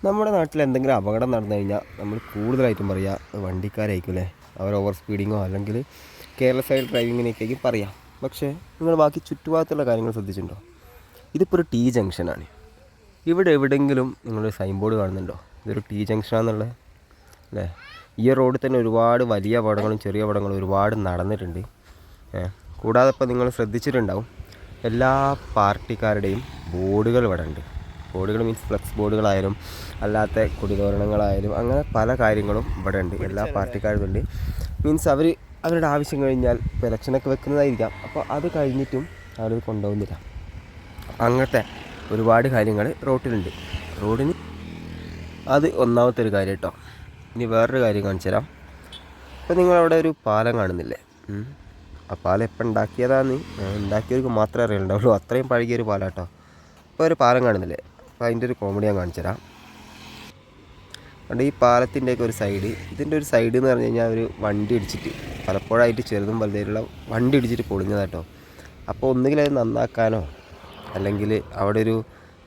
നമ്മുടെ നാട്ടിൽ എന്തെങ്കിലും അപകടം നടന്നു കഴിഞ്ഞാൽ നമ്മൾ കൂടുതലായിട്ടും പറയുക വണ്ടിക്കാരായിരിക്കും അല്ലേ. അവർ ഓവർ സ്പീഡിങ്ങോ അല്ലെങ്കിൽ കെയർലെസ് ആയിട്ട് ഡ്രൈവിങ്ങിനൊക്കെയായിരിക്കും പറയാം. പക്ഷേ നിങ്ങൾ ബാക്കി ചുറ്റുഭാഗത്തുള്ള കാര്യങ്ങൾ ശ്രദ്ധിച്ചിട്ടുണ്ടോ? ഇതിപ്പോൾ ഒരു T ജംഗ്ഷനാണ്. ഇവിടെ എവിടെയെങ്കിലും നിങ്ങളൊരു സൈൻ ബോർഡ് കാണുന്നുണ്ടോ ഇതൊരു T ജംഗ്ഷനാണെന്നുള്ളത് അല്ലേ? ഈ റോഡിൽ തന്നെ ഒരുപാട് വലിയ അപകടങ്ങളും ചെറിയ അപകടങ്ങളും ഒരുപാട് നടന്നിട്ടുണ്ട്. കൂടാതെ ഇപ്പോൾ നിങ്ങൾ ശ്രദ്ധിച്ചിട്ടുണ്ടാവും, എല്ലാ പാർട്ടിക്കാരുടെയും ബോർഡുകൾ ഇവിടെ ഉണ്ട്. ബോർഡുകൾ മീൻസ് ഫ്ലെക്സ് ബോർഡുകളായാലും അല്ലാത്ത കൊടിതോരണങ്ങളായാലും അങ്ങനെ പല കാര്യങ്ങളും ഇവിടെ ഉണ്ട്. എല്ലാ പാർട്ടിക്കാരും ഉണ്ട്. മീൻസ് അവരുടെ ആവശ്യം കഴിഞ്ഞാൽ ഇപ്പോൾ ഇലക്ഷനൊക്കെ വെക്കുന്നതായിരിക്കാം, അപ്പോൾ അത് കഴിഞ്ഞിട്ടും അവർ കൊണ്ടുപോകുന്നില്ല. അങ്ങനത്തെ ഒരുപാട് കാര്യങ്ങൾ റോട്ടിലുണ്ട്. റോഡിന് അത് ഒന്നാമത്തെ ഒരു കാര്യം കേട്ടോ. ഇനി വേറൊരു കാര്യം കാണിച്ചു തരാം. ഇപ്പോൾ നിങ്ങളവിടെ ഒരു പാലം കാണുന്നില്ലേ? ആ പാലം എപ്പോൾ ഉണ്ടാക്കിയവർക്ക് മാത്രമേ അറിയുന്നുണ്ടാവുള്ളൂ. അത്രയും പഴകിയൊരു പാലം കേട്ടോ. ഇപ്പോൾ ഒരു പാലം കാണുന്നില്ലേ? അപ്പോൾ അതിൻ്റെ ഒരു കോമഡി ഞാൻ കാണിച്ചു തരാം. അതുകൊണ്ട് ഈ പാലത്തിൻ്റെയൊക്കെ ഒരു സൈഡ്, ഇതിൻ്റെ ഒരു സൈഡ് എന്ന് പറഞ്ഞു കഴിഞ്ഞാൽ ഒരു വണ്ടി ഇടിച്ചിട്ട് പലപ്പോഴായിട്ട് ചെറുതും വലുതായിട്ടുള്ള വണ്ടി ഇടിച്ചിട്ട് പൊളിഞ്ഞതാട്ടോ. അപ്പോൾ ഒന്നുകിൽ അത് നന്നാക്കാനോ അല്ലെങ്കിൽ അവിടെ ഒരു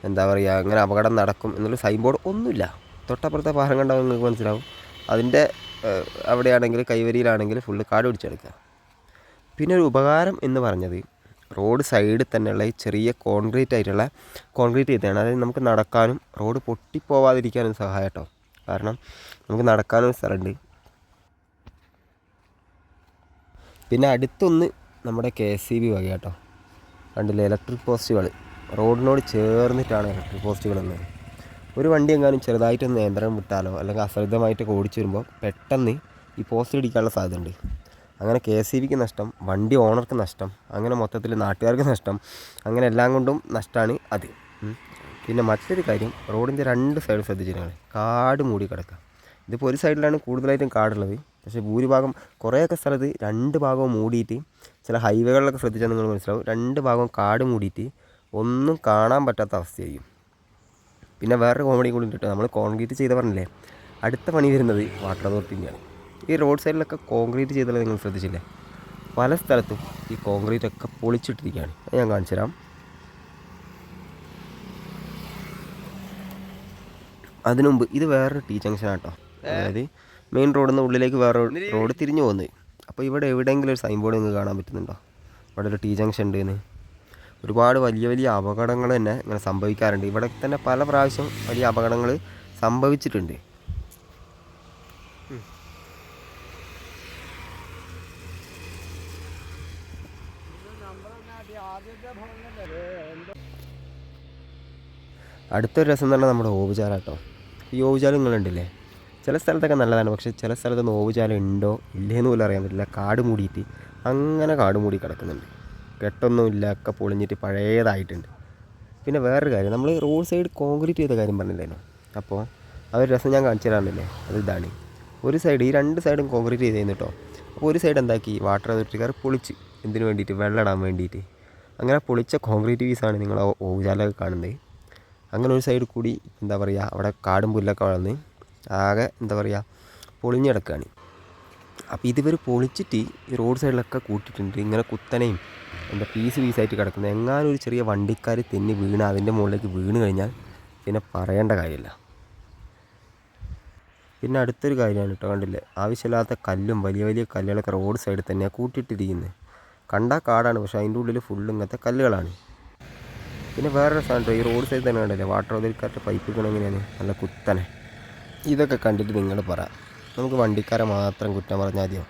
എന്താ പറയുക അങ്ങനെ അപകടം നടക്കും എന്നുള്ള സൈൻ ബോർഡ് ഒന്നുമില്ല. തൊട്ടപ്പുറത്തെ പാലം കണ്ടാൽ നിങ്ങൾക്ക് മനസ്സിലാവും. അതിൻ്റെ അവിടെയാണെങ്കിൽ കൈവരിയിലാണെങ്കിൽ ഫുള്ള് കാട് പിടിച്ചെടുക്കുക. പിന്നെ ഒരു ഉപകാരം എന്ന് പറഞ്ഞത് റോഡ് സൈഡിൽ തന്നെയുള്ള ഈ ചെറിയ കോൺക്രീറ്റ് ചെയ്തതാണ്. അതായത് നമുക്ക് നടക്കാനും റോഡ് പൊട്ടിപ്പോവാതിരിക്കാനും സഹായം കേട്ടോ. കാരണം നമുക്ക് നടക്കാനും സ്ഥലമുണ്ട്. പിന്നെ അടുത്തൊന്ന് നമ്മുടെ KSEB വക കേട്ടോ. കണ്ടില്ലേ, ഇലക്ട്രിക് പോസ്റ്റുകൾ റോഡിനോട് ചേർന്നിട്ടാണ് ഇലക്ട്രിക് പോസ്റ്റുകൾ എന്നത്. ഒരു വണ്ടി എങ്ങാനും ചെറുതായിട്ടൊന്ന് നിയന്ത്രണം വിട്ടാലോ അല്ലെങ്കിൽ അശ്രദ്ധമായിട്ടൊക്കെ ഓടിച്ചു വരുമ്പോൾ പെട്ടെന്ന് ഈ പോസ്റ്റ് ഇടിക്കാനുള്ള സാധ്യതയുണ്ട്. അങ്ങനെ KSEBക്ക് നഷ്ടം, വണ്ടി ഓണർക്ക് നഷ്ടം, അങ്ങനെ മൊത്തത്തിൽ നാട്ടുകാർക്ക് നഷ്ടം, അങ്ങനെ എല്ലാം കൊണ്ടും നഷ്ടമാണ് അത്. പിന്നെ മറ്റൊരു കാര്യം, റോഡിൻ്റെ രണ്ട് സൈഡ് ശ്രദ്ധിച്ചിട്ടുണ്ടെങ്കിൽ കാട് മൂടി കിടക്കുക. ഇതിപ്പോൾ ഒരു സൈഡിലാണ് കൂടുതലായിട്ടും കാടുള്ളത്. പക്ഷേ ഭൂരിഭാഗം കുറേയൊക്കെ സ്ഥലത്ത് രണ്ട് ഭാഗവും മൂടിയിട്ട്, ചില ഹൈവേകളിലൊക്കെ ശ്രദ്ധിച്ചാൽ നിങ്ങൾ മനസ്സിലാവും, രണ്ട് ഭാഗവും കാട് മൂടിയിട്ട് ഒന്നും കാണാൻ പറ്റാത്ത അവസ്ഥയായിരിക്കും. പിന്നെ വേറൊരു കോമഡി കൂടി ഉണ്ട്. നമ്മൾ കോൺക്രീറ്റ് ചെയ്ത പറഞ്ഞില്ലേ, അടുത്ത പണി വരുന്നത് വാട്ടർ അതോറിറ്റിൻ്റെയാണ്. ഈ റോഡ് സൈഡിലൊക്കെ കോൺക്രീറ്റ് ചെയ്തത് നിങ്ങൾ ശ്രദ്ധിച്ചില്ലേ? പല സ്ഥലത്തും ഈ കോൺക്രീറ്റ് ഒക്കെ പൊളിച്ചിട്ടിരിക്കുകയാണ്. ഞാൻ കാണിച്ചു തരാം. അതിനു മുമ്പ് ഇത് വേറൊരു T ജംഗ്ഷനാണ് കേട്ടോ. അതായത് മെയിൻ റോഡിൽ നിന്ന് ഉള്ളിലേക്ക് വേറെ റോഡ് തിരിഞ്ഞു പോകുന്നത്. അപ്പോൾ ഇവിടെ എവിടെയെങ്കിലും ഒരു സൈൻ ബോർഡ് നിങ്ങൾക്ക് കാണാൻ പറ്റുന്നുണ്ടോ? ഇവിടെ ഒരു T ജംഗ്ഷൻ ഉണ്ടെന്ന്. ഒരുപാട് വലിയ അപകടങ്ങൾ തന്നെ ഇങ്ങനെ സംഭവിക്കാറുണ്ട്. ഇവിടെ തന്നെ പല പ്രാവശ്യം വലിയ അപകടങ്ങൾ സംഭവിച്ചിട്ടുണ്ട്. അടുത്തൊരു രസം തന്നെ നമ്മുടെ ഓവുചാല കേട്ടോ. ഈ ഓവുചാലം നിങ്ങളുണ്ടല്ലേ, ചില സ്ഥലത്തൊക്കെ നല്ലതാണ്, പക്ഷേ ചില സ്ഥലത്തൊന്നും ഓവുചാലം ഉണ്ടോ ഇല്ലേന്ന് പോലും അറിയാൻ പറ്റില്ല. കാട് മൂടിയിട്ട് അങ്ങനെ കാട് മൂടി കിടക്കുന്നുണ്ട്. കെട്ടൊന്നുമില്ല, ഒക്കെ പൊളിഞ്ഞിട്ട് പഴയതായിട്ടുണ്ട്. പിന്നെ വേറൊരു കാര്യം, നമ്മൾ റോഡ് സൈഡ് കോൺക്രീറ്റ് ചെയ്ത കാര്യം പറഞ്ഞില്ലായിരുന്നു. അപ്പോൾ അതൊരു രസം ഞാൻ കാണിച്ചു തരാമെന്നല്ലേ, അത് ഇതാണ്. ഒരു സൈഡ്, ഈ രണ്ട് സൈഡും കോൺക്രീറ്റ് ചെയ്തേന്ന് കേട്ടോ. അപ്പോൾ ഒരു സൈഡ് എന്താക്കി, വാട്ടർ അതോറിറ്റിക്കാർ പൊളിച്ച് എന്തിനു വേണ്ടിയിട്ട്, വെള്ളം ഇടാൻ വേണ്ടിയിട്ട്. അങ്ങനെ പൊളിച്ച കോൺക്രീറ്റ് പീസാണ് നിങ്ങൾ ഓവുചാലൊക്കെ കാണുന്നത്. അങ്ങനെ ഒരു സൈഡ് കൂടി എന്താ പറയുക, അവിടെ കാടും പുല്ലൊക്കെ വളർന്ന് ആകെ എന്താ പറയുക പൊളിഞ്ഞെടുക്കുകയാണ്. അപ്പോൾ ഇതിവർ പൊളിച്ചിട്ട് ഈ റോഡ് സൈഡിലൊക്കെ കൂട്ടിയിട്ടുണ്ട്. ഇങ്ങനെ കുത്തനെയും എന്താ പീസായിട്ട് കിടക്കുന്നത്. എങ്ങാനും ഒരു ചെറിയ വണ്ടിക്കാർ തെന്നി വീണ് അതിൻ്റെ മുകളിലേക്ക് വീണ് കഴിഞ്ഞാൽ പിന്നെ പറയേണ്ട കാര്യമില്ല. പിന്നെ അടുത്തൊരു കാര്യമാണ് കേട്ടോ, കണ്ടില്ലേ, ആവശ്യമില്ലാത്ത കല്ലും വലിയ കല്ലുകളൊക്കെ റോഡ് സൈഡിൽ തന്നെയാണ് കൂട്ടിയിട്ടിരിക്കുന്നത്. കണ്ടാൽ കാടാണ്, പക്ഷേ അതിൻ്റെ ഉള്ളിൽ ഫുള്ള് ഇങ്ങനത്തെ കല്ലുകളാണ്. പിന്നെ വേറൊരു സാധനം, ഈ റോഡ് സൈഡ് തന്നെ കണ്ടില്ലേ, വാട്ടർ അതോറിറ്റിക്കാരുടെ പൈപ്പ് ഇങ്ങനെ എങ്ങനെയാണ് നല്ല കുത്തനെ. ഇതൊക്കെ കണ്ടിട്ട് നിങ്ങൾ പറ, നമുക്ക് വണ്ടിക്കാരെ മാത്രം കുറ്റം പറഞ്ഞാൽ മതിയോ?